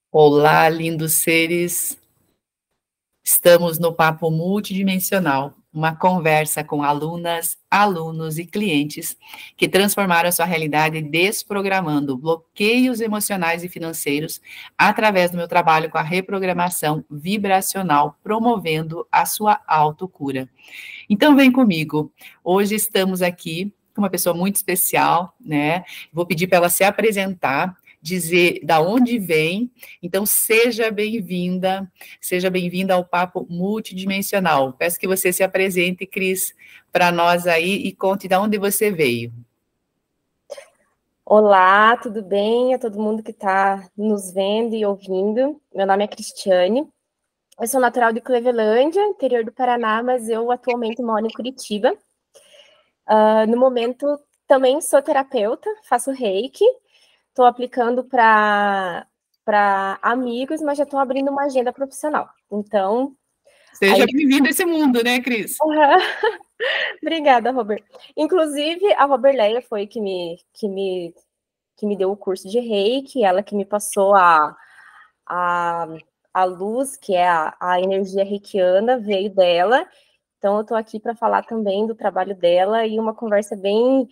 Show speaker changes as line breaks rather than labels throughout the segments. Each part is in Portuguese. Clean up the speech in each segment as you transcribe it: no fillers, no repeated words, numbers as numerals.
Olá, lindos seres. Estamos no Papo Multidimensional, uma conversa com alunas, alunos e clientes que transformaram a sua realidade desprogramando bloqueios emocionais e financeiros através do meu trabalho com a reprogramação vibracional, promovendo a sua autocura. Então, vem comigo. Hoje estamos aqui com uma pessoa muito especial, né? Vou pedir para ela se apresentar, dizer da onde vem. Então, seja bem-vinda ao Papo Multidimensional. Peço que você se apresente, Cris, para nós aí e conte de onde você veio.
Olá, tudo bem? A todo mundo que está nos vendo e ouvindo. Meu nome é Cristiane. Eu sou natural de Clevelândia, interior do Paraná, mas eu atualmente moro em Curitiba. No momento, também sou terapeuta, faço reiki. Estou aplicando para amigos, mas já estou abrindo uma agenda profissional. Então...
Seja bem-vindo a esse mundo, né, Cris?
Obrigada, Robert. Inclusive, a Roberleia foi que me deu o curso de reiki, ela que me passou a luz, que é a energia reikiana, veio dela. Então, eu estou aqui para falar também do trabalho dela e uma conversa bem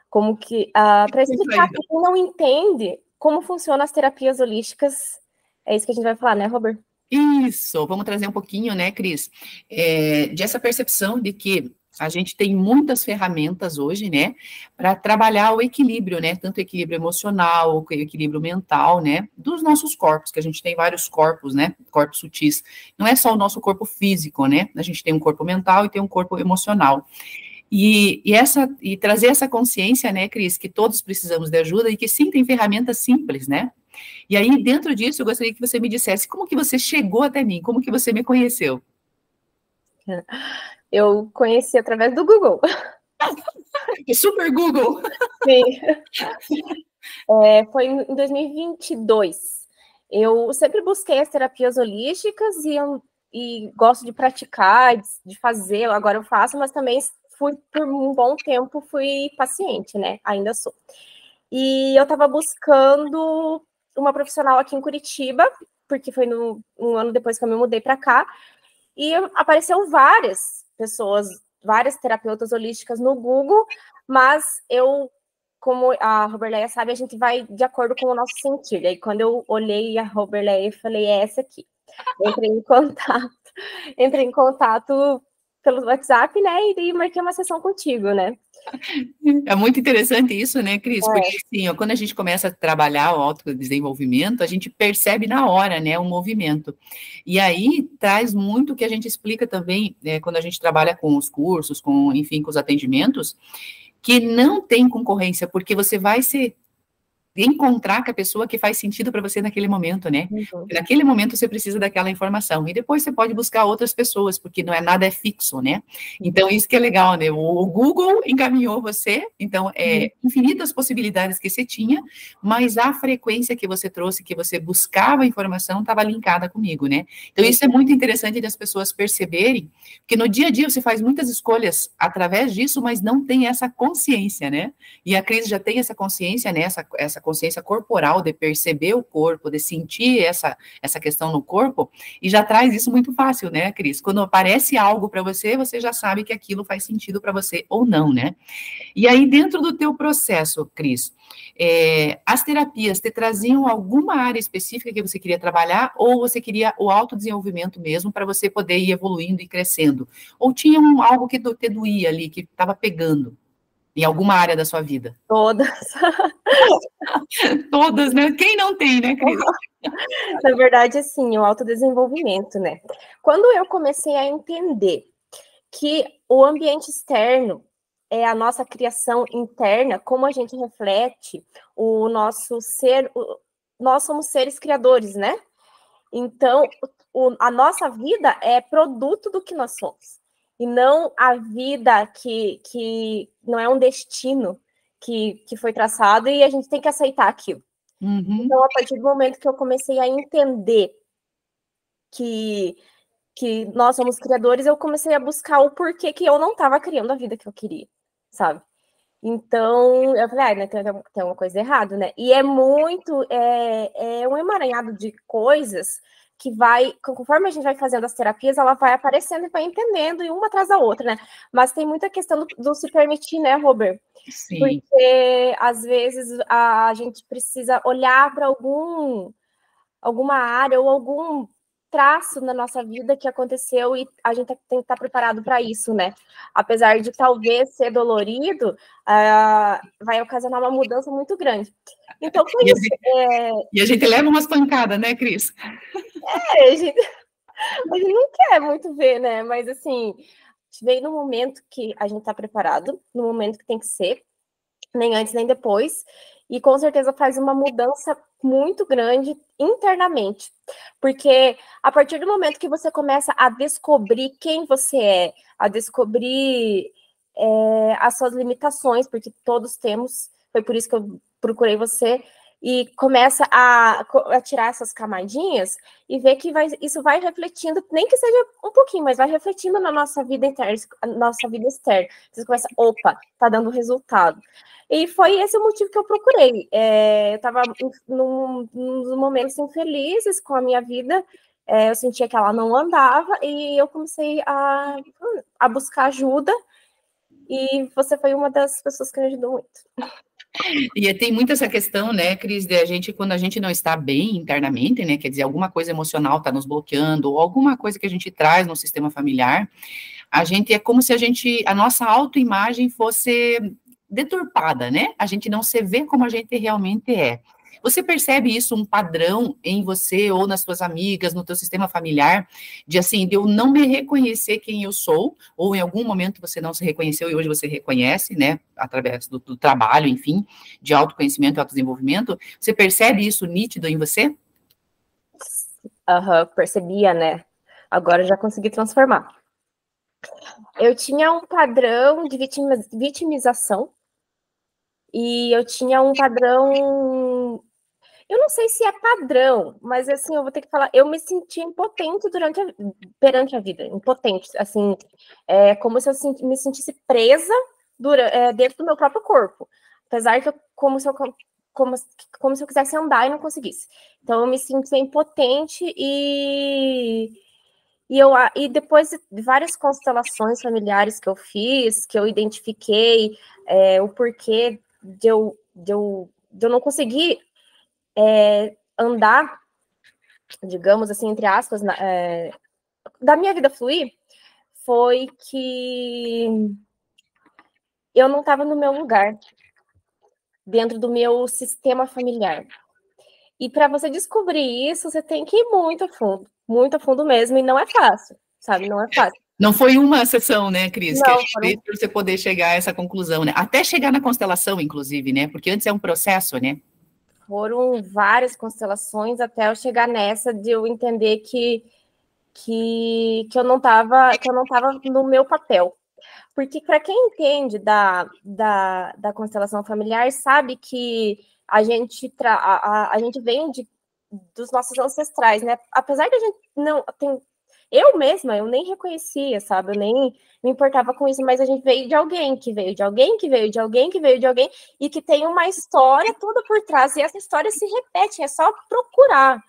como que, para explicar para quem não entende como funcionam as terapias holísticas. É isso que a gente vai falar, né, Robert?
Isso, vamos trazer um pouquinho, né, Cris, dessa percepção de que a gente tem muitas ferramentas hoje, né, para trabalhar o equilíbrio, né, tanto o equilíbrio emocional, o equilíbrio mental, né, dos nossos corpos, que a gente tem vários corpos, né, corpos sutis. Não é só o nosso corpo físico, né, a gente tem um corpo mental e tem um corpo emocional. E trazer essa consciência, né, Cris, que todos precisamos de ajuda e que sim, tem ferramentas simples, né? E aí, dentro disso, eu gostaria que você me dissesse como que você chegou até mim, como que você me conheceu?
Eu conheci através do Google.
Super Google!
Sim. Foi em 2022. Eu sempre busquei as terapias holísticas e gosto de praticar, de fazer, agora eu faço, mas também fui, por um bom tempo, fui paciente, né? Ainda sou. E eu estava buscando uma profissional aqui em Curitiba, porque foi um ano depois que eu me mudei para cá, e apareceu várias pessoas, várias terapeutas holísticas no Google, mas como a Roberleia sabe, a gente vai de acordo com o nosso sentir. Aí, quando eu olhei a Roberleia, eu falei, é essa aqui. Entrei em contato pelo WhatsApp, né, e marquei uma sessão contigo, né.
É muito interessante isso, né, Cris? Porque, assim, ó, quando a gente começa a trabalhar o autodesenvolvimento, a gente percebe na hora, né, o movimento. E aí, traz muito o que a gente explica também, quando a gente trabalha com os cursos, enfim, com os atendimentos, que não tem concorrência, porque você vai se encontrar com a pessoa que faz sentido para você naquele momento, né?
Uhum.
Naquele momento você precisa daquela informação, e depois você pode buscar outras pessoas, porque não é nada fixo, né? Então, isso que é legal, né? O Google encaminhou você, então, infinitas possibilidades que você tinha, mas a frequência que você trouxe, que você buscava a informação, estava linkada comigo, né? Então, isso é muito interessante das pessoas perceberem, porque no dia a dia você faz muitas escolhas através disso, mas não tem essa consciência, né? E a Cris já tem essa consciência, né? Essa consciência corporal de perceber o corpo, de sentir essa questão no corpo, e já traz isso muito fácil, né, Cris? Quando aparece algo para você, você já sabe que aquilo faz sentido para você ou não, né? E aí, dentro do teu processo, Cris, as terapias te traziam alguma área específica que você queria trabalhar, ou você queria o autodesenvolvimento mesmo, para você poder ir evoluindo e crescendo? Ou tinha algo que te doía ali, que estava pegando em alguma área da sua vida?
Todas.
Todas, né? Quem não tem, né, Cris?
Na verdade, assim, o autodesenvolvimento, né? Quando eu comecei a entender que o ambiente externo é a nossa criação interna, como a gente reflete o nosso ser, nós somos seres criadores, né? Então, a nossa vida é produto do que nós somos, e não a vida que não é um destino que foi traçado e a gente tem que aceitar aquilo.
Uhum.
Então, a partir do momento que eu comecei a entender que nós somos criadores, eu comecei a buscar o porquê que eu não estava criando a vida que eu queria, sabe? Então, eu falei, né, tem uma coisa errada, né? E é um emaranhado de coisas que vai, conforme a gente vai fazendo as terapias, ela vai aparecendo e vai entendendo, e uma atrás da outra, né? Mas tem muita questão do se permitir, né, Robert?
Sim.
Porque, às vezes, a gente precisa olhar para alguma área ou algum traço na nossa vida que aconteceu e a gente tem que estar preparado para isso, né? Apesar de talvez ser dolorido, vai ocasionar uma mudança muito grande. Então, foi isso.
E a gente leva umas pancadas, né, Cris?
A gente não quer muito ver, né? Mas, assim, veio no momento que a gente está preparado, no momento que tem que ser, nem antes nem depois, e com certeza faz uma mudança muito grande internamente, porque a partir do momento que você começa a descobrir quem você é, a descobrir as suas limitações, porque todos temos, foi por isso que eu procurei você, e começa a tirar essas camadinhas e ver que isso vai refletindo, nem que seja um pouquinho, mas vai refletindo na nossa vida interna, nossa vida externa. Você começa, opa, tá dando resultado. E foi esse o motivo que eu procurei. Eu estava num momentos infelizes com a minha vida, eu sentia que ela não andava, e eu comecei a buscar ajuda, e você foi uma das pessoas que me ajudou muito.
E tem muito essa questão, né, Cris, de quando a gente não está bem internamente, né, quer dizer, alguma coisa emocional está nos bloqueando, ou alguma coisa que a gente traz no sistema familiar, a gente é como se a nossa autoimagem fosse deturpada, né? A gente não se vê como a gente realmente é. Você percebe isso, um padrão em você ou nas suas amigas, no teu sistema familiar, de eu não me reconhecer quem eu sou, ou em algum momento você não se reconheceu e hoje você reconhece, né, através do trabalho, enfim, de autoconhecimento e autodesenvolvimento, você percebe isso nítido em você?
Percebia, né? Agora eu já consegui transformar. Eu tinha um padrão de vitimização, e eu tinha um padrão, eu não sei se é padrão, mas assim, eu vou ter que falar, eu me sentia impotente perante a vida, impotente, assim, como se eu me sentisse presa dentro do meu próprio corpo, apesar que como se eu quisesse andar e não conseguisse. Então eu me sentia impotente e depois de várias constelações familiares que eu fiz, que eu identifiquei o porquê de eu não conseguir andar, digamos assim, entre aspas, da minha vida fluir, foi que eu não estava no meu lugar, dentro do meu sistema familiar. E para você descobrir isso, você tem que ir muito a fundo mesmo, e não é fácil, sabe? Não é fácil.
Não foi uma sessão, né, Cris,
não,
que a gente fez para você poder chegar a essa conclusão, né? Até chegar na constelação, inclusive, né? Porque antes é um processo, né?
Foram várias constelações até eu chegar nessa de eu entender que eu não estava no meu papel. Porque para quem entende da constelação familiar, sabe que a gente vem dos nossos ancestrais, né? Apesar de a gente não tem, eu mesma, eu nem reconhecia, sabe? Eu nem me importava com isso, mas a gente veio de alguém, que veio de alguém, que veio de alguém, que veio de alguém, e que tem uma história toda por trás, e essa história se repete, é só procurar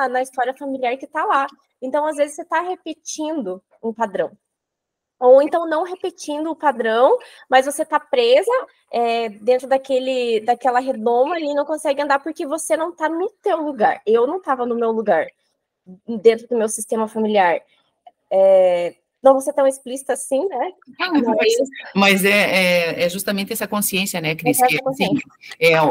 na história familiar que está lá. Então, às vezes, você está repetindo um padrão. Ou então não repetindo o padrão, mas você está presa dentro daquela redoma e não consegue andar porque você não está no teu lugar. Eu não estava no meu lugar, dentro do meu sistema familiar. Não vou ser tão explícita assim, né?
Mas é justamente essa consciência, né, Cris? Que, assim,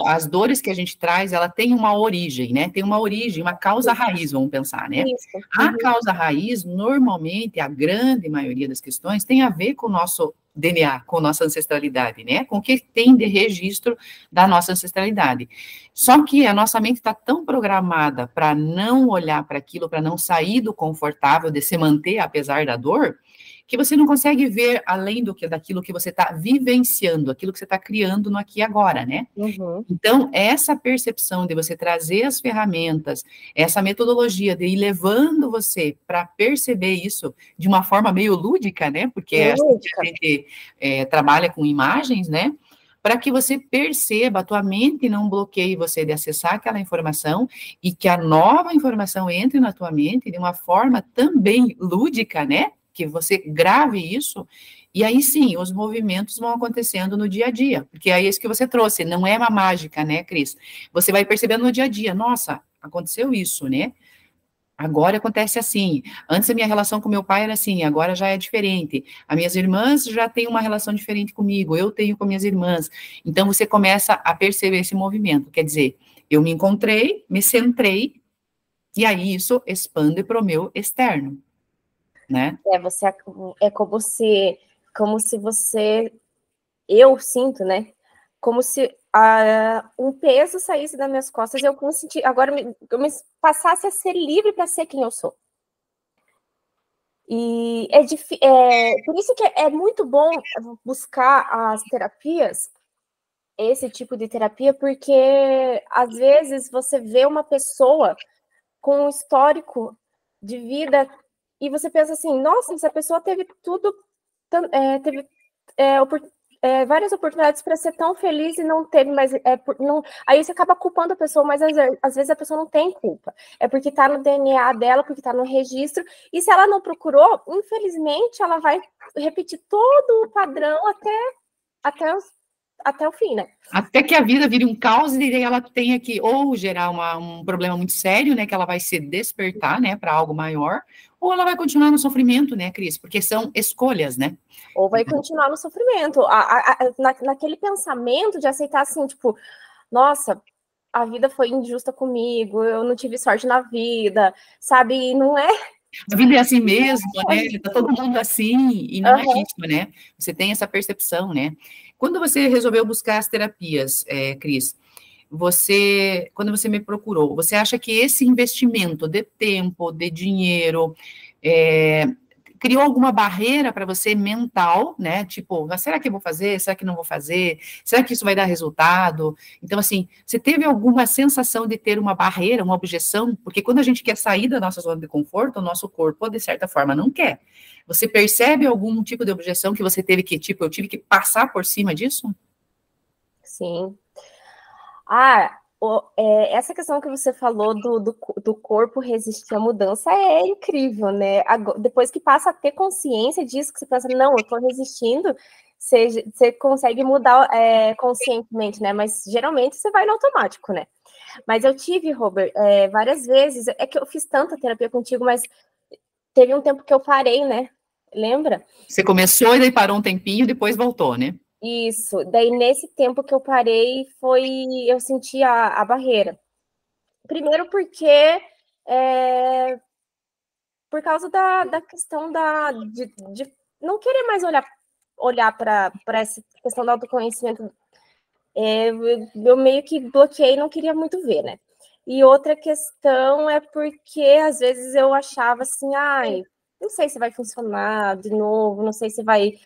as dores que a gente traz, ela tem uma origem, né? Tem uma origem, uma causa raiz, vamos pensar, né? Isso. A causa raiz, normalmente, a grande maioria das questões, tem a ver com o nosso DNA, com nossa ancestralidade, né? Com o que tem de registro da nossa ancestralidade. Só que a nossa mente está tão programada para não olhar para aquilo, para não sair do confortável, de se manter apesar da dor, que você não consegue ver além daquilo que você está vivenciando, aquilo que você está criando no aqui e agora, né?
Uhum.
Então, essa percepção de você trazer as ferramentas, essa metodologia de ir levando você para perceber isso de uma forma meio lúdica, né? Porque é assim que a gente trabalha com imagens, né? Para que você perceba, a tua mente não bloqueie você de acessar aquela informação e que a nova informação entre na tua mente de uma forma também lúdica, né? Que você grave isso, e aí sim, os movimentos vão acontecendo no dia a dia, porque é isso que você trouxe, não é uma mágica, né, Cris? Você vai percebendo no dia a dia, nossa, aconteceu isso, né? Agora acontece assim. Antes a minha relação com meu pai era assim, agora já é diferente. As minhas irmãs já têm uma relação diferente comigo, eu tenho com minhas irmãs. Então você começa a perceber esse movimento. Quer dizer, eu me encontrei, me centrei, e aí isso expande para o meu externo, né?
Você é como se você, eu sinto, né? Como se um peso saísse das minhas costas e eu consenti, agora eu me passasse a ser livre para ser quem eu sou. E por isso que é muito bom buscar as terapias, esse tipo de terapia, porque às vezes você vê uma pessoa com um histórico de vida e você pensa assim, nossa, essa pessoa teve tudo, teve várias oportunidades para ser tão feliz e não teve, mas não, aí você acaba culpando a pessoa, mas às vezes a pessoa não tem culpa. É porque está no DNA dela, porque está no registro, e se ela não procurou, infelizmente ela vai repetir todo o padrão até o fim, né?
Até que a vida vire um caos e daí ela tenha que ou gerar um problema muito sério, né, que ela vai se despertar, né, para algo maior, ou ela vai continuar no sofrimento, né, Cris? Porque são escolhas, né?
Ou vai continuar no sofrimento. Naquele pensamento de aceitar assim, tipo, nossa, a vida foi injusta comigo, eu não tive sorte na vida, sabe? E não é.
A vida é assim mesmo, né? Tá todo mundo assim, e não é isso, né? Você tem essa percepção, né? Quando você resolveu buscar as terapias, Cris, quando você me procurou, você acha que esse investimento de tempo, de dinheiro, criou alguma barreira para você mental, né? Tipo, será que eu vou fazer? Será que não vou fazer? Será que isso vai dar resultado? Então, assim, você teve alguma sensação de ter uma barreira, uma objeção? Porque quando a gente quer sair da nossa zona de conforto, o nosso corpo, de certa forma, não quer. Você percebe algum tipo de objeção que você teve que, tipo, eu tive que passar por cima disso?
Sim. Essa questão que você falou do corpo resistir à mudança é incrível, né? Depois que passa a ter consciência disso, que você pensa, não, eu estou resistindo, você consegue mudar conscientemente, né? Mas geralmente você vai no automático, né? Mas eu tive, Robert, várias vezes, é que eu fiz tanta terapia contigo, mas teve um tempo que eu parei, né? Lembra?
Você começou e daí parou um tempinho, depois voltou, né?
Isso, daí nesse tempo que eu parei, eu senti a barreira. Primeiro porque por causa da questão de não querer mais olhar para essa questão do autoconhecimento. Eu meio que bloqueei, não queria muito ver, né? E outra questão é porque às vezes eu achava assim, não sei se vai funcionar de novo, não sei se vai,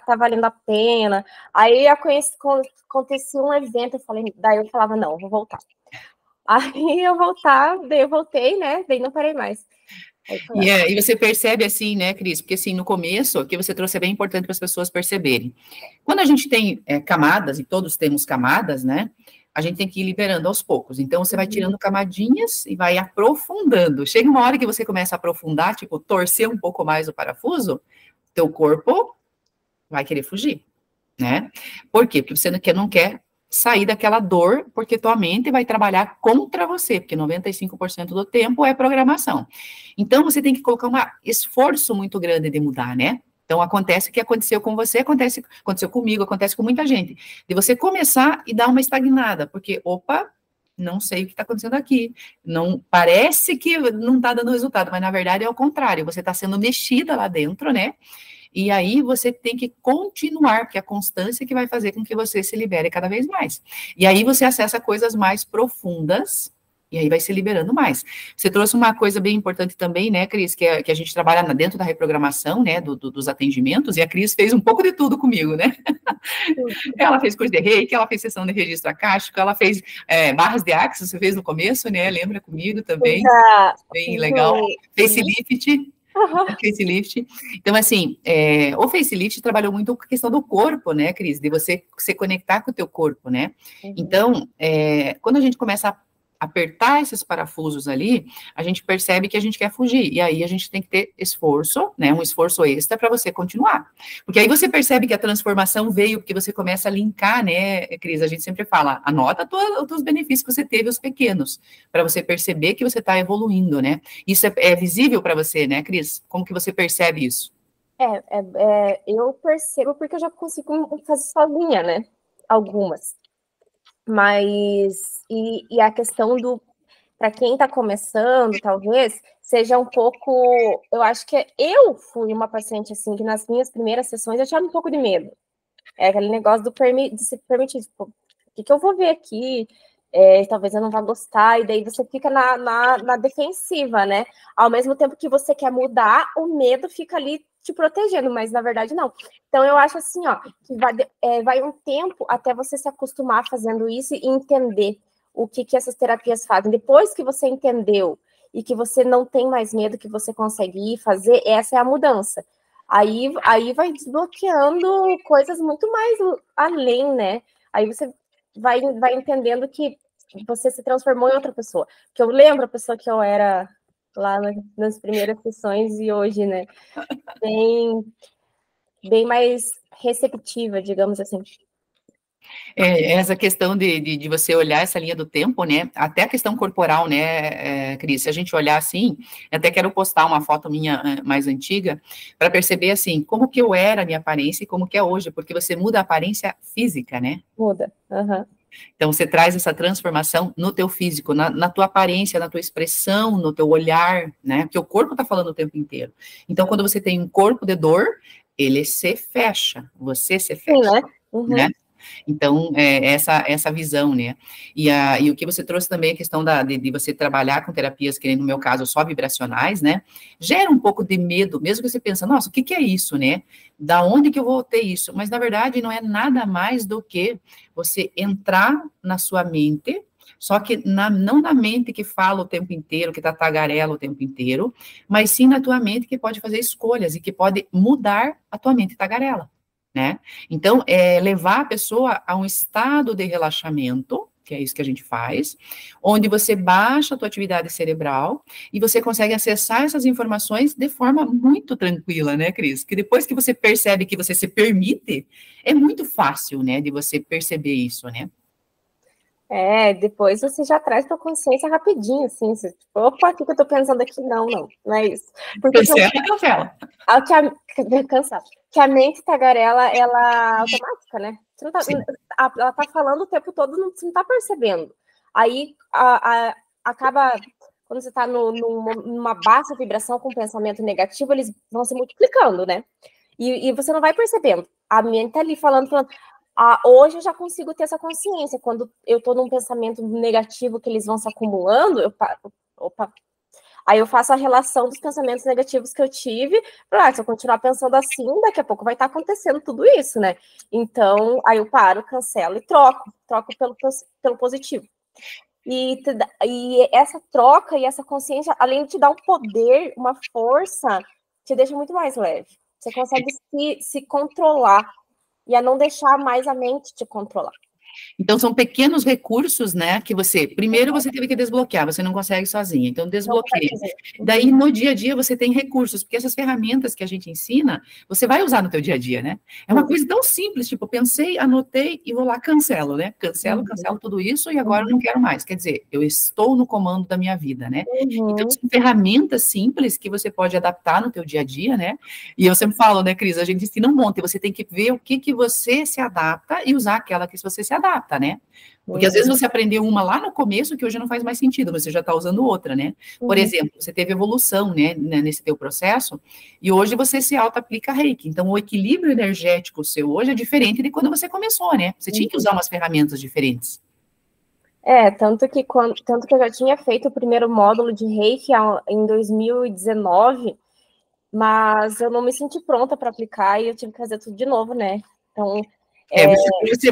tá valendo a pena. Aí acontecia um evento, daí eu falava, não, vou voltar. Aí daí eu voltei, né? Daí não parei mais.
E você percebe assim, né, Cris? Porque assim, no começo, o que você trouxe é bem importante para as pessoas perceberem. Quando a gente tem camadas, e todos temos camadas, né? A gente tem que ir liberando aos poucos. Então, você vai tirando camadinhas e vai aprofundando. Chega uma hora que você começa a aprofundar, tipo, torcer um pouco mais o parafuso, teu corpo vai querer fugir, né? Por quê? Porque você não quer sair daquela dor, porque tua mente vai trabalhar contra você, porque 95% do tempo é programação. Então, você tem que colocar um esforço muito grande de mudar, né? Então, acontece o que aconteceu com você, aconteceu comigo, acontece com muita gente. De você começar e dar uma estagnada, porque, opa, não sei o que está acontecendo aqui. Não parece que não está dando resultado, mas na verdade é o contrário. Você está sendo mexida lá dentro, né? E aí você tem que continuar, porque é a constância que vai fazer com que você se libere cada vez mais. E aí você acessa coisas mais profundas, E aí vai se liberando mais. Você trouxe uma coisa bem importante também, né, Cris, que a gente trabalha dentro da reprogramação, né, dos atendimentos, e a Cris fez um pouco de tudo comigo, né? Ela fez curso de reiki, ela fez sessão de registro acástico, ela fez barras de axis, você fez no começo, né? Lembra comigo também? Bem legal. Facelift. Facelift. Então, assim, o facelift trabalhou muito com a questão do corpo, né, Cris? De você se conectar com o teu corpo, né? Então, quando a gente começa a apertar esses parafusos ali, a gente percebe que a gente quer fugir, e aí a gente tem que ter esforço, né, um esforço extra para você continuar, porque aí você percebe que a transformação veio, porque você começa a linkar, né, Cris, a gente sempre fala, anota os benefícios que você teve, os pequenos, para você perceber que você está evoluindo, né, isso é visível para você, né, Cris, como que você percebe isso?
Eu percebo porque eu já consigo fazer sozinha, né, algumas. Mas, e a questão para quem está começando, talvez, seja um pouco, eu acho que eu fui uma paciente, assim, que nas minhas primeiras sessões eu tinha um pouco de medo. É aquele negócio de se permitir, tipo, o que eu vou ver aqui? Talvez eu não vá gostar, e daí você fica na defensiva, né? Ao mesmo tempo que você quer mudar, o medo fica ali te protegendo, mas na verdade não. Então eu acho assim, ó, que vai um tempo até você se acostumar fazendo isso e entender o que essas terapias fazem. Depois que você entendeu e que você não tem mais medo, que você consegue ir fazer, essa é a mudança. Aí vai desbloqueando coisas muito mais além, né? Aí você vai entendendo que você se transformou em outra pessoa. Que eu lembro a pessoa que eu era lá nas primeiras sessões e hoje, né? Bem mais receptiva, digamos assim.
Essa questão de você olhar essa linha do tempo, né, até a questão corporal, né, Cris, se a gente olhar assim, eu até quero postar uma foto minha mais antiga, para perceber, assim, como que eu era a minha aparência e como que é hoje, porque você muda a aparência física, né?
Muda,
Então, você traz essa transformação no teu físico, na tua aparência, na tua expressão, no teu olhar, né? Porque o corpo tá falando o tempo inteiro. Então, quando você tem um corpo de dor, ele se fecha, você se fecha,
sim,
né? Então, essa visão, né? E o que você trouxe também, a questão de você trabalhar com terapias, que no meu caso, só vibracionais, né? Gera um pouco de medo, mesmo que você pensa, nossa, o que é isso, né? Da onde que eu vou ter isso? Mas, na verdade, não é nada mais do que você entrar na sua mente, só que não na mente que fala o tempo inteiro, que tá tagarela o tempo inteiro, mas sim na tua mente que pode fazer escolhas e que pode mudar a tua mente tagarela. Né? Então, levar a pessoa a um estado de relaxamento, que é isso que a gente faz, onde você baixa a tua atividade cerebral e você consegue acessar essas informações de forma muito tranquila, né, Cris? Que depois que você percebe que você se permite, é muito fácil, né, de você perceber isso, né?
Depois você já traz para consciência rapidinho, assim, você, tipo, opa, o que eu tô pensando aqui? Não é isso. Porque
cancela.
Cansado. Que a mente tagarela, ela é automática, né? Você não tá, ela tá falando o tempo todo, você não tá percebendo. Aí acaba, quando você tá numa baixa vibração com pensamento negativo, eles vão se multiplicando, né? E você não vai percebendo. A mente tá ali falando. Hoje eu já consigo ter essa consciência. Quando eu tô num pensamento negativo que eles vão se acumulando, eu paro, opa. Aí eu faço a relação dos pensamentos negativos que eu tive, se eu continuar pensando assim, daqui a pouco vai estar acontecendo tudo isso, né? Então, aí eu paro, cancelo e troco pelo positivo. E essa troca e essa consciência, além de te dar um poder, uma força, te deixa muito mais leve. Você consegue se controlar e a não deixar mais a mente te controlar.
Então, são pequenos recursos, né, que primeiro você teve que desbloquear, você não consegue sozinha, então desbloqueia. Daí, no dia a dia, você tem recursos, porque essas ferramentas que a gente ensina, você vai usar no teu dia a dia, né? É uma coisa tão simples, tipo, pensei, anotei e vou lá, cancelo, né? Cancelo tudo isso e agora eu não quero mais. Quer dizer, eu estou no comando da minha vida, né? Então, são ferramentas simples que você pode adaptar no teu dia a dia, né? E eu sempre falo, né, Cris, a gente ensina um monte, você tem que ver o que você se adapta e usar aquela que você se adapta, né? Porque às vezes você aprendeu uma lá no começo que hoje não faz mais sentido, você já está usando outra, né? Por exemplo, você teve evolução, né, nesse teu processo, e hoje você se auto-aplica reiki. Então, o equilíbrio energético seu hoje é diferente de quando você começou, né? Você tinha que usar umas ferramentas diferentes.
Tanto que eu já tinha feito o primeiro módulo de Reiki em 2019, mas eu não me senti pronta para aplicar e eu tive que fazer tudo de novo, né? Então,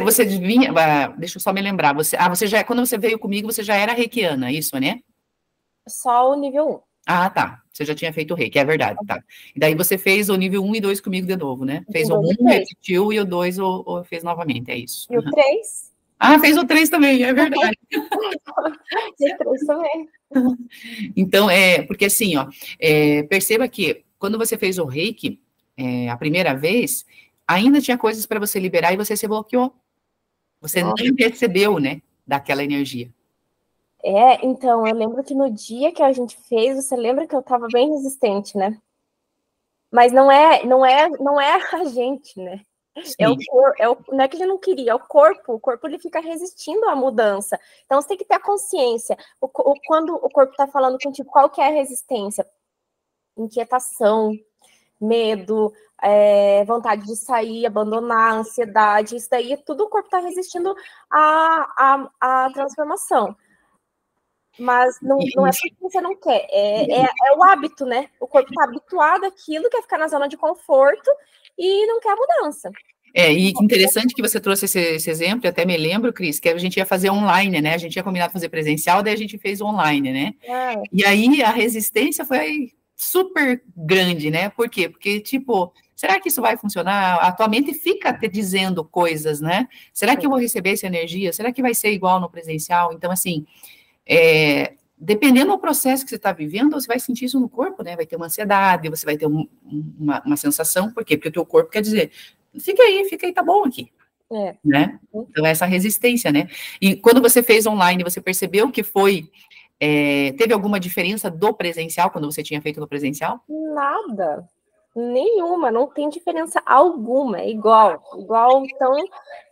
Você vinha, deixa eu só me lembrar, você já, quando você veio comigo, você já era reikiana, isso, né?
só o nível 1.
Ah, tá. Você já tinha feito o reiki, é verdade, tá. E daí você fez o nível 1 e 2 comigo de novo, né? Fez o 1, repetiu, e o 2 fez novamente, é isso.
E o 3?
Ah, fez o 3 também, é verdade.
E o 3 também.
Então, porque assim, ó, perceba que quando você fez o reiki, a primeira vez, ainda tinha coisas para você liberar e você se bloqueou. Você nem percebeu, né, daquela energia.
Então, eu lembro que no dia que a gente fez, você lembra que eu estava bem resistente, né? Mas não é a gente, né? Não é que ele não queria, é o corpo ele fica resistindo à mudança. Então você tem que ter a consciência. Quando o corpo está falando contigo, qual que é a resistência? Inquietação, medo, vontade de sair, abandonar, ansiedade, isso daí tudo o corpo está resistindo à transformação. Mas não é porque você não quer, é o hábito, né? O corpo está habituado àquilo, quer ficar na zona de conforto e não quer a mudança.
E que interessante que você trouxe esse exemplo, eu até me lembro, Cris, que a gente ia fazer online, né? A gente tinha combinado fazer presencial, daí a gente fez online, né? E aí a resistência foi super grande, né? Por quê? Porque, tipo, será que isso vai funcionar? A tua mente fica te dizendo coisas, né? Será que eu vou receber essa energia? Será que vai ser igual no presencial? Então, assim, dependendo do processo que você está vivendo, você vai sentir isso no corpo, né? Vai ter uma ansiedade, você vai ter uma sensação, por quê? Porque o teu corpo quer dizer, fica aí, tá bom aqui, né? Então, essa resistência, né? E quando você fez online, você percebeu que teve alguma diferença do presencial, quando você tinha feito no presencial?
Nada, nenhuma, não tem diferença alguma, é igual,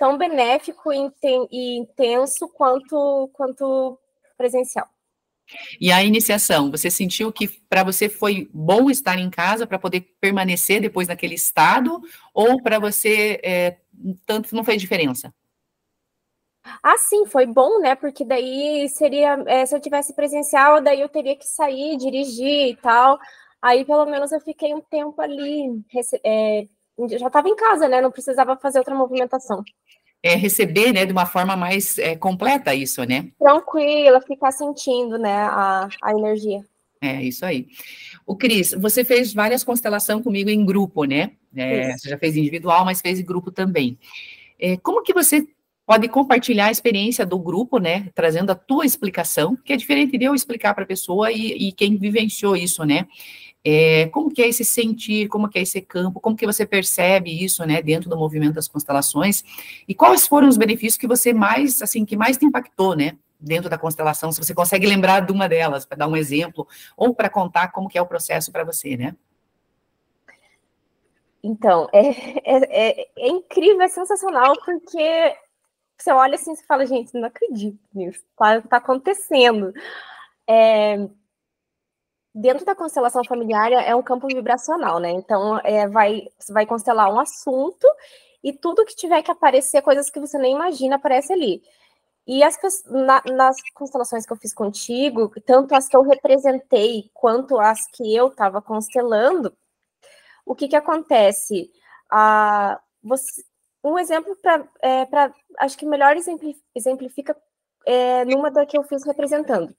tão benéfico e intenso quanto presencial.
E a iniciação, você sentiu que para você foi bom estar em casa para poder permanecer depois naquele estado, ou para você tanto não fez diferença?
Sim, foi bom, né? Porque daí seria, se eu tivesse presencial, daí eu teria que sair, dirigir e tal. Aí pelo menos eu fiquei um tempo ali, já estava em casa, né? Não precisava fazer outra movimentação.
Receber, né, de uma forma mais completa isso, né?
Tranquila, ficar sentindo, né, a energia.
É, isso aí. O Cris, você fez várias constelações comigo em grupo, né? Você já fez individual, mas fez em grupo também. Como que você pode compartilhar a experiência do grupo, né? Trazendo a tua explicação, que é diferente de eu explicar para a pessoa e quem vivenciou isso, né? Como que é esse sentir, como que é esse campo, como que você percebe isso, né, dentro do movimento das constelações, e quais foram os benefícios que você mais, assim, que mais te impactou, né, dentro da constelação, se você consegue lembrar de uma delas, para dar um exemplo, ou para contar como que é o processo para você, né?
Então, é incrível, é sensacional, porque você olha assim e fala, gente, não acredito nisso, tá acontecendo. Dentro da constelação familiar é um campo vibracional, né? Então, você vai constelar um assunto e tudo que tiver que aparecer, coisas que você nem imagina, aparece ali. E nas constelações que eu fiz contigo, tanto as que eu representei quanto as que eu estava constelando, o que acontece? Um exemplo para acho que melhor exemplifica numa da que eu fiz representando.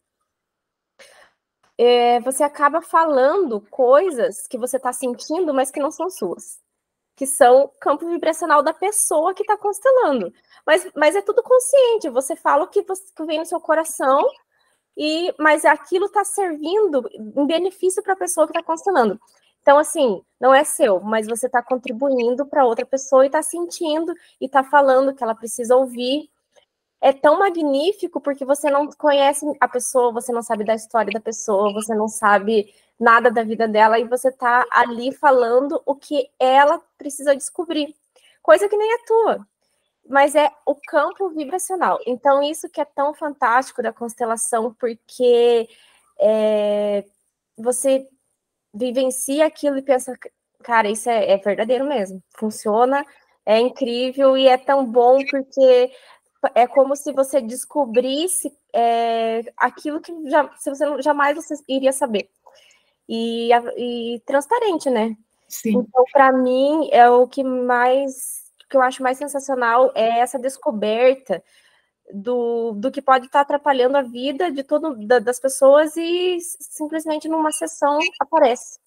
Você acaba falando coisas que você está sentindo, mas que não são suas, que são o campo vibracional da pessoa que está constelando. Mas é tudo consciente, você fala o que vem no seu coração, mas aquilo está servindo em benefício para a pessoa que está constelando. Então, assim, não é seu, mas você está contribuindo para outra pessoa e está sentindo e está falando que ela precisa ouvir. É tão magnífico porque você não conhece a pessoa, você não sabe da história da pessoa, você não sabe nada da vida dela e você está ali falando o que ela precisa descobrir. Coisa que nem é tua, mas é o campo vibracional. Então, isso que é tão fantástico da constelação, porque você vivencia aquilo e pensa, cara, isso é verdadeiro mesmo, funciona, é incrível e é tão bom porque é como se você descobrisse aquilo que se você jamais você iria saber. E transparente, né?
Sim.
Então, para mim, é o que eu acho mais sensacional é essa descoberta do que pode estar atrapalhando a vida das pessoas e simplesmente numa sessão aparece.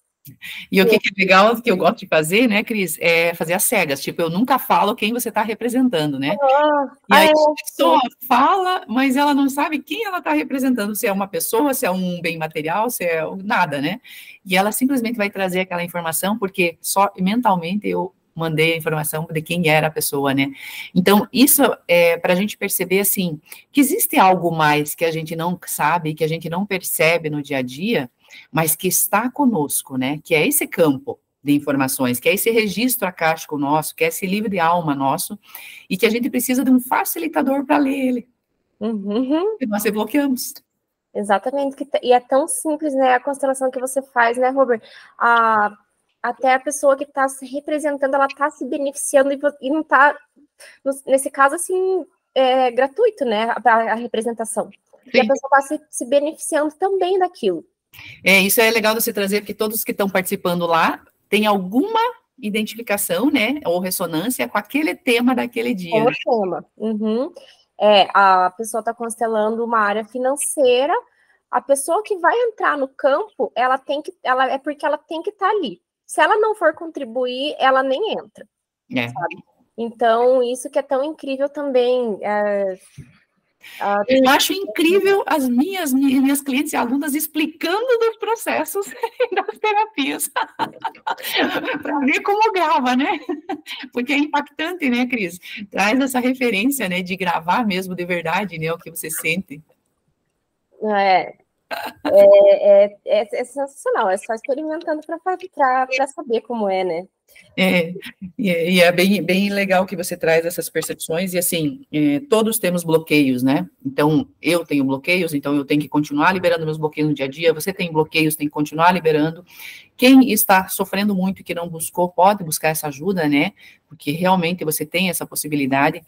E o que é legal, que eu gosto de fazer, né, Cris, é fazer as cegas. Tipo, eu nunca falo quem você está representando, né? E aí a pessoa fala, mas ela não sabe quem ela está representando, se é uma pessoa, se é um bem material, se é nada, né? E ela simplesmente vai trazer aquela informação, porque só mentalmente eu mandei a informação de quem era a pessoa, né? Então, isso é para a gente perceber, assim, que existe algo mais que a gente não sabe, que a gente não percebe no dia a dia, mas que está conosco, né? Que é esse campo de informações, que é esse registro acástico nosso, que é esse livro de alma nosso, e que a gente precisa de um facilitador para ler ele.
Uhum.
E nós bloqueamos.
Exatamente. E é tão simples, né? A constelação que você faz, né, Robert? Até a pessoa que está se representando, ela está se beneficiando e não está, nesse caso, assim, gratuito, né? A representação. Sim. E a pessoa está se beneficiando também daquilo.
Isso é legal você trazer, porque todos que estão participando lá têm alguma identificação, né, ou ressonância com aquele tema daquele dia.
Com o tema. Uhum. A pessoa está constelando uma área financeira, a pessoa que vai entrar no campo, é porque ela tem que estar ali. Se ela não for contribuir, ela nem entra. Sabe? Então, isso que é tão incrível também.
Eu acho incrível as minhas clientes e alunas explicando dos processos das terapias, para ver como grava, né? Porque é impactante, né, Cris? Traz essa referência, né, de gravar mesmo de verdade, né, o que você sente.
É sensacional, é só experimentando para saber como é, né?
E é bem legal que você traz essas percepções, e assim, todos temos bloqueios, né? Então, eu tenho bloqueios, então eu tenho que continuar liberando meus bloqueios no dia a dia, você tem bloqueios, tem que continuar liberando. Quem está sofrendo muito e que não buscou, pode buscar essa ajuda, né? Porque realmente você tem essa possibilidade.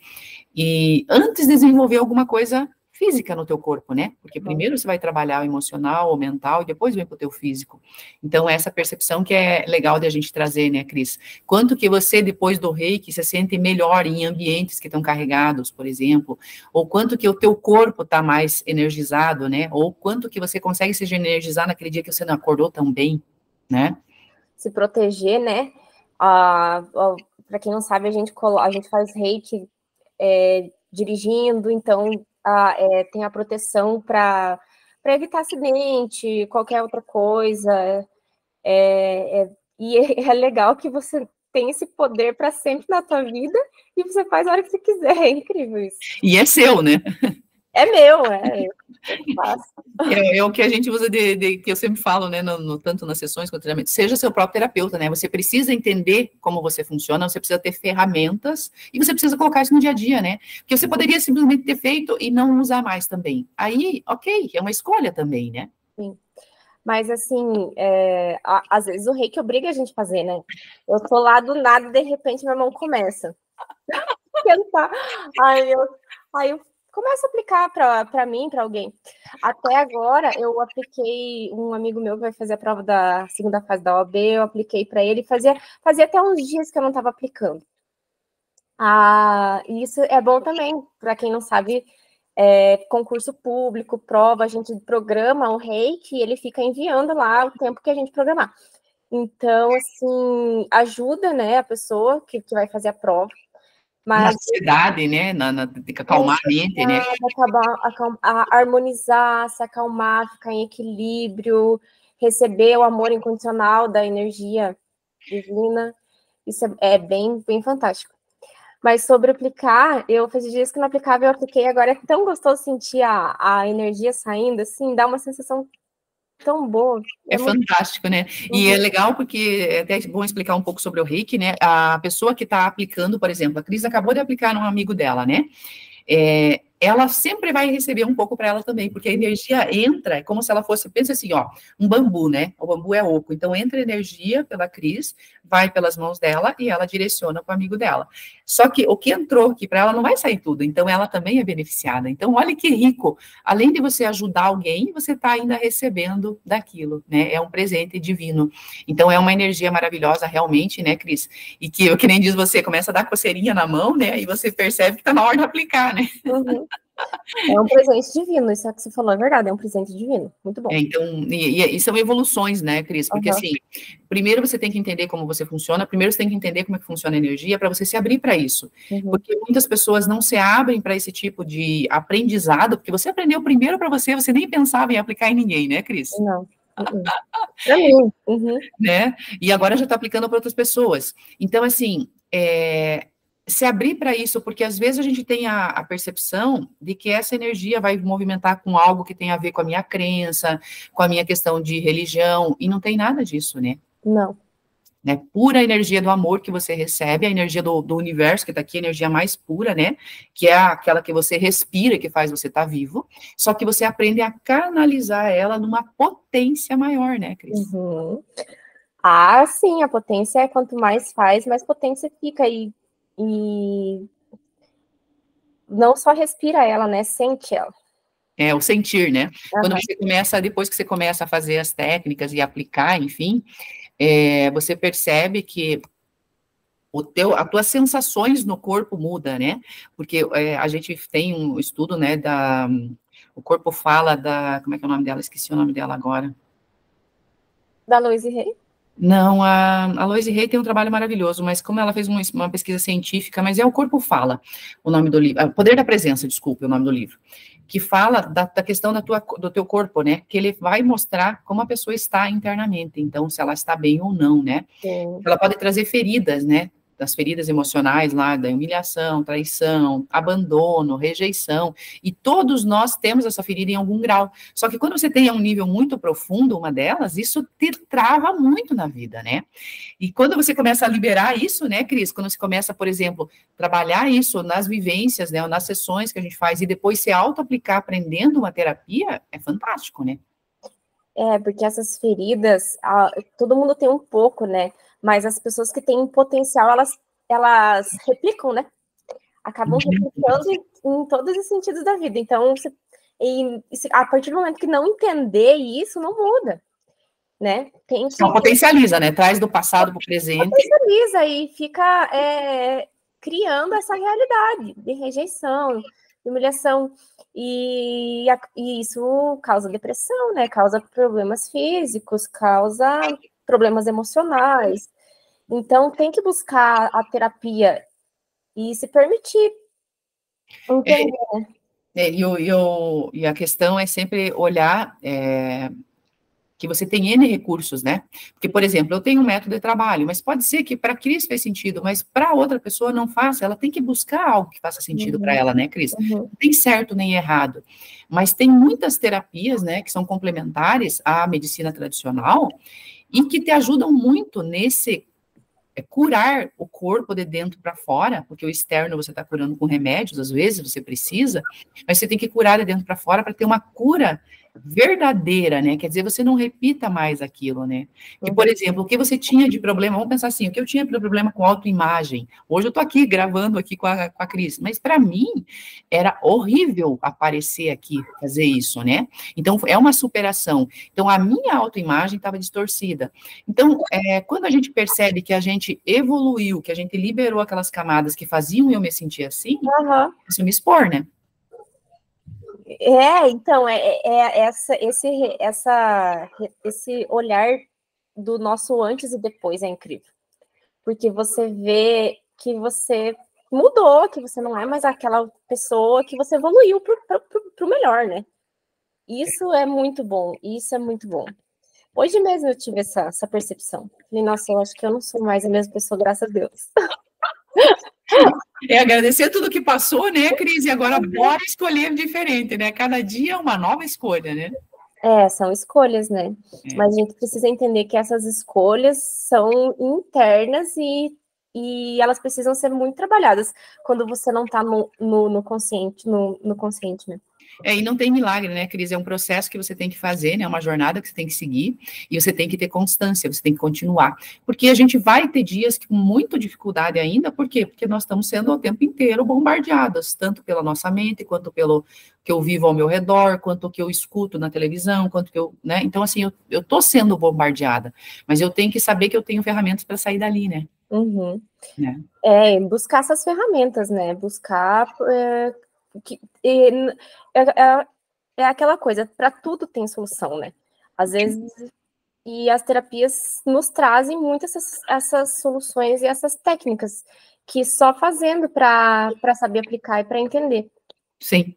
E antes de desenvolver alguma coisa física no teu corpo, né? Porque primeiro você vai trabalhar o emocional, o mental, e depois vem para o teu físico. Então, essa percepção que é legal de a gente trazer, né, Cris? Quanto que você, depois do reiki, se sente melhor em ambientes que estão carregados, por exemplo, ou quanto que o teu corpo está mais energizado, né? Ou quanto que você consegue se energizar naquele dia que você não acordou tão bem, né?
Se proteger, né? Para quem não sabe, a gente faz reiki dirigindo, então tem a proteção para evitar acidente, qualquer outra coisa. E é legal que você tem esse poder para sempre na tua vida e você faz a hora que você quiser. É incrível isso.
E é seu, né?
É meu, eu faço.
É o que a gente usa que eu sempre falo, né, tanto nas sessões quanto no treinamento, seja seu próprio terapeuta, né, você precisa entender como você funciona, você precisa ter ferramentas, e você precisa colocar isso no dia a dia, né, porque você poderia simplesmente ter feito e não usar mais também, aí, ok, é uma escolha também, né.
Sim. Mas, assim, às vezes o reiki obriga a gente a fazer, né, eu tô lá do nada, de repente minha mão começa tentar, aí eu começo a aplicar para mim, para alguém. Até agora, eu apliquei, um amigo meu que vai fazer a prova da segunda fase da OAB, eu apliquei para ele, fazia até uns dias que eu não estava aplicando. Isso é bom também, para quem não sabe, concurso público, prova, a gente programa o reiki e ele fica enviando lá o tempo que a gente programar. Então, assim, ajuda, né, a pessoa que vai fazer a prova. Mas,
na ansiedade, né, tem que acalmar a mente, né.
Harmonizar, se acalmar, ficar em equilíbrio, receber o amor incondicional da energia divina, isso é bem, bem fantástico. Mas sobre aplicar, eu fazia dias que não aplicava, eu apliquei, agora é tão gostoso sentir a energia saindo, assim, dá uma sensação tão boa.
É fantástico, né? E é legal porque é até bom explicar um pouco sobre o reiki, né? A pessoa que está aplicando, por exemplo, a Cris acabou de aplicar num amigo dela, né? ela sempre vai receber um pouco para ela também, porque a energia entra, é como se ela fosse, pensa assim, ó, um bambu, né? O bambu é oco, então entra energia pela Cris, vai pelas mãos dela e ela direciona para o amigo dela. Só que o que entrou aqui para ela não vai sair tudo, então ela também é beneficiada. Então, olha que rico, além de você ajudar alguém, você está ainda recebendo daquilo, né? É um presente divino. Então, é uma energia maravilhosa, realmente, né, Cris? E que nem diz você, começa a dar coceirinha na mão, né? E você percebe que está na hora de aplicar, né?
Uhum. É um presente divino, isso é que você falou, é verdade, é um presente divino, muito bom.
Então, e são evoluções, né, Cris? Porque, assim, primeiro você tem que entender como você funciona, primeiro você tem que entender como é que funciona a energia para você se abrir para isso. Porque muitas pessoas não se abrem para esse tipo de aprendizado, porque você aprendeu primeiro para você, você nem pensava em aplicar em ninguém, né, Cris?
Não. Para mim.
Né? E agora já está aplicando para outras pessoas. Então, assim, se abrir para isso, porque às vezes a gente tem a percepção de que essa energia vai movimentar com algo que tem a ver com a minha crença, com a minha questão de religião, e não tem nada disso, né?
Não.
Né? Pura energia do amor que você recebe, a energia do universo, que está aqui, a energia mais pura, né? Que é aquela que você respira, que faz você estar vivo, só que você aprende a canalizar ela numa potência maior, né, Cris?
Ah, sim, a potência é quanto mais faz, mais potência fica. E não só respira ela, né? Sente ela.
É, o sentir, né? Quando você começa, depois que você começa a fazer as técnicas e aplicar, enfim, você percebe que as tuas sensações no corpo mudam, né? Porque a gente tem um estudo, né, o corpo fala como é que é o nome dela? Esqueci o nome dela agora.
Da Louise Hay?
Não, a Louise Hay tem um trabalho maravilhoso, mas como ela fez uma pesquisa científica, mas é o corpo fala, o nome do livro, Poder da Presença, desculpe, o nome do livro, que fala da questão do teu corpo, né, que ele vai mostrar como a pessoa está internamente, então, se ela está bem ou não, né, ela pode trazer feridas, né, das feridas emocionais lá, da humilhação, traição, abandono, rejeição, e todos nós temos essa ferida em algum grau, só que quando você tem um nível muito profundo, uma delas, isso te trava muito na vida, né, e quando você começa a liberar isso, né, Cris, quando você começa, por exemplo, trabalhar isso nas vivências, né, ou nas sessões que a gente faz, e depois se auto-aplicar aprendendo uma terapia, é fantástico, né?
Porque essas feridas, todo mundo tem um pouco, né? Mas as pessoas que têm potencial, elas replicam, né? Acabam replicando em todos os sentidos da vida. Então, a partir do momento que não entender isso, não muda, né?
Então, potencializa, né? Traz do passado para o presente.
Potencializa e fica criando essa realidade de rejeição, de humilhação. E isso causa depressão, né? Causa problemas físicos, causa problemas emocionais. Então, tem que buscar a terapia e se permitir entender, né?
E a questão é sempre olhar que você tem N recursos, né? Porque, por exemplo, eu tenho um método de trabalho, mas pode ser que para a Cris fez sentido, mas para outra pessoa não faça, ela tem que buscar algo que faça sentido para ela, né, Cris? Não tem certo nem errado, mas tem muitas terapias, né, que são complementares à medicina tradicional e que te ajudam muito nesse curar o corpo de dentro para fora, porque o externo você está curando com remédios, às vezes você precisa, mas você tem que curar de dentro para fora para ter uma cura verdadeira, né? Quer dizer, você não repita mais aquilo, né? Que, por exemplo, o que você tinha de problema, vamos pensar assim, o que eu tinha de problema com autoimagem, hoje eu tô aqui gravando aqui com a Cris, mas para mim era horrível aparecer aqui, fazer isso, né? Então, é uma superação. Então, a minha autoimagem estava distorcida. Então, quando a gente percebe que a gente evoluiu, que a gente liberou aquelas camadas que faziam eu me sentir assim, isso me expor, né?
Então, esse olhar do nosso antes e depois é incrível. Porque você vê que você mudou, que você não é mais aquela pessoa, que você evoluiu para o melhor, né? Isso é muito bom, isso é muito bom. Hoje mesmo eu tive essa percepção. Falei, nossa, eu acho que eu não sou mais a mesma pessoa, graças a Deus.
Agradecer tudo que passou, né, Cris? E agora bora escolher diferente, né? Cada dia é uma nova escolha, né?
São escolhas, né? Mas a gente precisa entender que essas escolhas são internas e e elas precisam ser muito trabalhadas quando você não está no consciente, no consciente, né?
E não tem milagre, né, Cris? É um processo que você tem que fazer, né? Uma jornada que você tem que seguir, e você tem que ter constância, você tem que continuar. Porque a gente vai ter dias com muita dificuldade ainda, por quê? Porque nós estamos sendo o tempo inteiro bombardeadas, tanto pela nossa mente, quanto pelo que eu vivo ao meu redor, quanto que eu escuto na televisão, quanto que eu, né? Então, assim, eu tô sendo bombardeada, mas eu tenho que saber que eu tenho ferramentas para sair dali, né?
Uhum.
Né?
Buscar essas ferramentas, né? Buscar é aquela coisa, para tudo tem solução, né? Às vezes, e as terapias nos trazem muitas essas soluções e essas técnicas que só fazendo para saber aplicar e para entender.
Sim.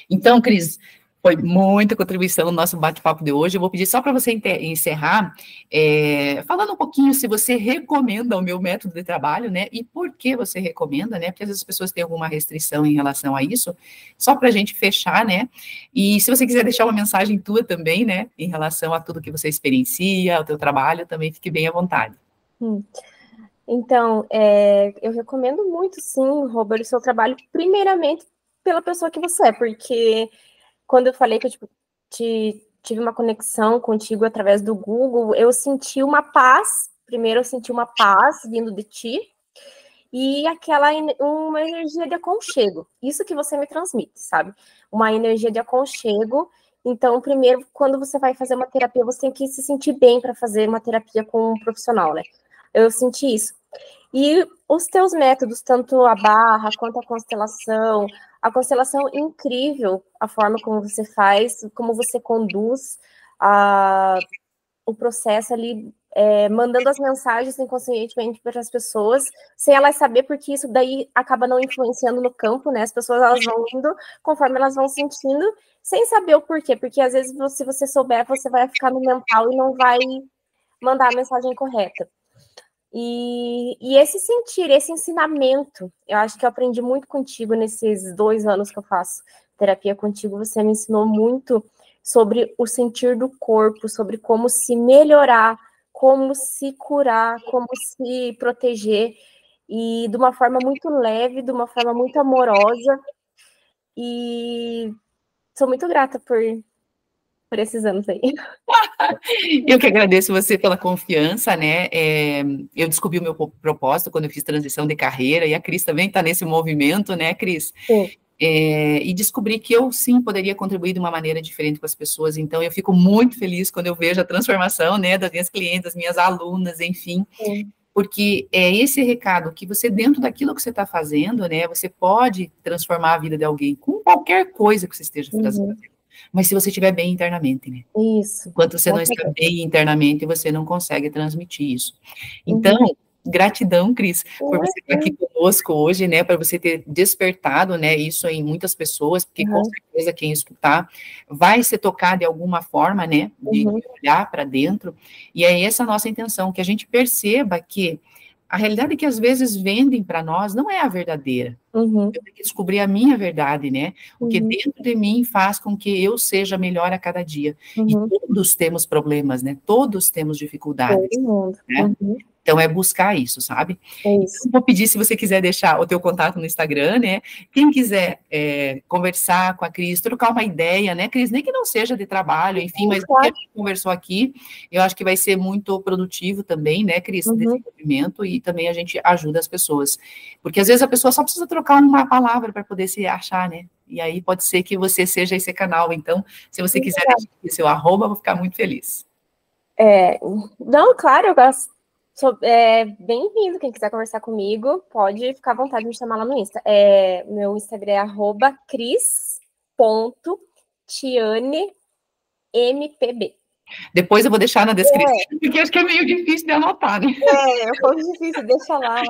Então, Cris, foi muita contribuição no nosso bate-papo de hoje. Eu vou pedir só para você encerrar, falando um pouquinho se você recomenda o meu método de trabalho, né? E por que você recomenda, né? Porque às vezes as pessoas têm alguma restrição em relação a isso, só para a gente fechar, né? E se você quiser deixar uma mensagem tua também, né? Em relação a tudo que você experiencia, ao teu trabalho, também fique bem à vontade.
Então, eu recomendo muito, sim, Robert, o seu trabalho, primeiramente pela pessoa que você é, porque quando eu falei que eu tive uma conexão contigo através do Google, eu senti uma paz, primeiro eu senti uma paz vindo de ti, e uma energia de aconchego, isso que você me transmite, sabe? Uma energia de aconchego. Então, primeiro, quando você vai fazer uma terapia, você tem que se sentir bem para fazer uma terapia com um profissional, né? Eu senti isso. E os teus métodos, tanto a barra quanto a constelação incrível, a forma como você faz, como você conduz o processo ali, mandando as mensagens inconscientemente para as pessoas, sem elas saber, porque isso daí acaba não influenciando no campo, né? As pessoas, elas vão indo conforme elas vão sentindo, sem saber o porquê, porque às vezes, se você souber, você vai ficar no mental e não vai mandar a mensagem correta. E esse sentir, esse ensinamento, eu acho que eu aprendi muito contigo nesses 2 anos que eu faço terapia contigo. Você me ensinou muito sobre o sentir do corpo, sobre como se melhorar, como se curar, como se proteger, e de uma forma muito leve, de uma forma muito amorosa. E sou muito grata por esses anos aí.
Eu que agradeço você pela confiança, né? Eu descobri o meu propósito quando eu fiz transição de carreira, e a Cris também está nesse movimento, né, Cris?
Sim.
E descobri que eu, sim, poderia contribuir de uma maneira diferente com as pessoas. Então, eu fico muito feliz quando eu vejo a transformação, né, das minhas clientes, das minhas alunas, enfim.
Sim.
Porque é esse recado que você, dentro daquilo que você está fazendo, né, você pode transformar a vida de alguém com qualquer coisa que você esteja fazendo. Mas se você estiver bem internamente, né?
Isso.
Enquanto você não está bem internamente, você não consegue transmitir isso. Então, gratidão, Cris, por você estar aqui conosco hoje, né, para você ter despertado, né, isso em muitas pessoas, porque com certeza quem escutar vai ser tocado de alguma forma, né, de olhar para dentro, e é essa a nossa intenção, que a gente perceba que a realidade que às vezes vendem para nós não é a verdadeira. Eu tenho que descobrir a minha verdade, né? O que dentro de mim faz com que eu seja melhor a cada dia. E todos temos problemas, né? Todos temos dificuldades.
Todo mundo.
Né? Então, é buscar isso, sabe?
É isso.
Então, vou pedir, se você quiser deixar o teu contato no Instagram, né? Quem quiser conversar com a Cris, trocar uma ideia, né, Cris? Nem que não seja de trabalho, enfim, mas o que a gente conversou aqui, eu acho que vai ser muito produtivo também, né, Cris? Desenvolvimento, e também a gente ajuda as pessoas. Porque, às vezes, a pessoa só precisa trocar uma palavra para poder se achar, né? E aí pode ser que você seja esse canal. Então, se você quiser deixar aqui seu @, eu vou ficar muito feliz.
Não, claro, eu gosto. Bem-vindo, quem quiser conversar comigo, pode ficar à vontade de me chamar lá no Insta. Meu Instagram é @cris.tianempb.
Depois eu vou deixar na descrição, porque acho que é meio difícil de anotar, né?
É um pouco difícil, deixa lá.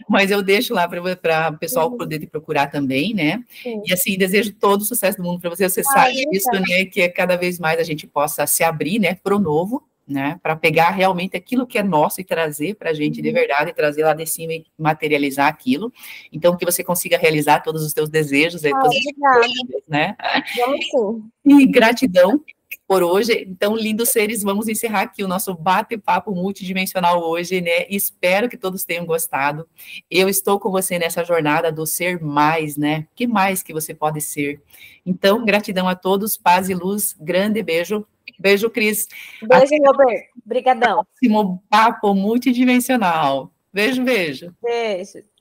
Mas eu deixo lá para o pessoal poder te procurar também, né? E assim, desejo todo o sucesso do mundo para você. Você sabe disso, né? Que cada vez mais a gente possa se abrir, né, para o novo, né, para pegar realmente aquilo que é nosso e trazer para a gente de verdade, trazer lá de cima e materializar aquilo. Então, que você consiga realizar todos os teus desejos, todas as coisas, né?
Vamos sim.
E gratidão por hoje. Então, lindos seres, vamos encerrar aqui o nosso bate-papo multidimensional hoje, né? Espero que todos tenham gostado. Eu estou com você nessa jornada do ser mais, né? Que mais que você pode ser? Então, gratidão a todos, paz e luz, grande beijo. Beijo, Cris.
Beijo, Robert. Obrigadão.
Próximo papo multidimensional. Beijo, beijo.
Beijo.